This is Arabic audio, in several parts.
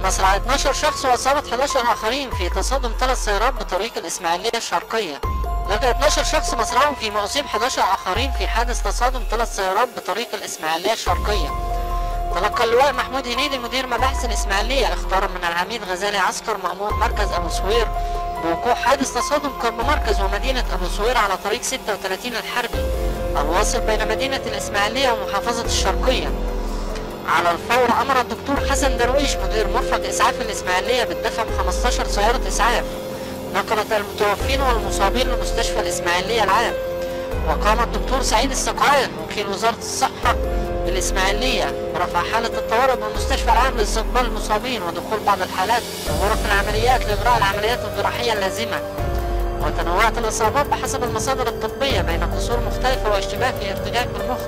مصرع 12 شخص وإصابة 11 آخرين في تصادم 3 سيارات بطريق الإسماعيلية الشرقية. لقى 12 شخص مصرعهم فيما أصيب 11 آخرين في حادث تصادم 3 سيارات بطريق الإسماعيلية الشرقية. تلقى اللواء محمود هنيدي مدير مباحث الإسماعيلية اخبارا من العميد غزالي عسكر مأمور مركز أبو سوير بوقوع حادث تصادم قرب مركز ومدينة أبو سوير على طريق 36 الحربي الواصل بين مدينة الإسماعيلية ومحافظة الشرقية. على الفور أمر الدكتور حسن درويش مدير مرفق إسعاف الإسماعيلية بالدفع ب 15 سيارة إسعاف نقلت المتوفين والمصابين لمستشفى الإسماعيلية العام. وقام الدكتور سعيد السقعان وكيل وزارة الصحة بالإسماعيلية برفع حالة الطوارئ بالمستشفى العام لاستقبال المصابين ودخول بعض الحالات وغرف العمليات لإجراء العمليات الجراحية اللازمة. وتنوعت الإصابات بحسب المصادر الطبية بين كسور مختلفة واشتباه في ارتجاج بالمخ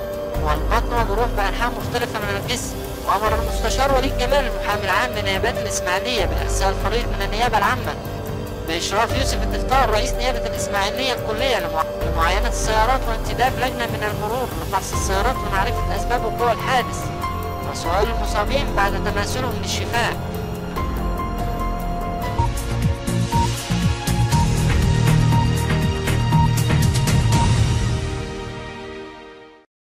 والبطن وجروح بأنحاء مختلفة من الجسم. وأمر المستشار وليد جمال المحامي العام لنيابات الإسماعيلية بإرسال فريق من النيابة العامة بإشراف يوسف الدفتار رئيس نيابة الإسماعيلية الكلية لمعاينة السيارات وانتداب لجنة من المرور لفحص السيارات لمعرفة أسباب وقوع الحادث وسؤال المصابين بعد تماثلهم للشفاء.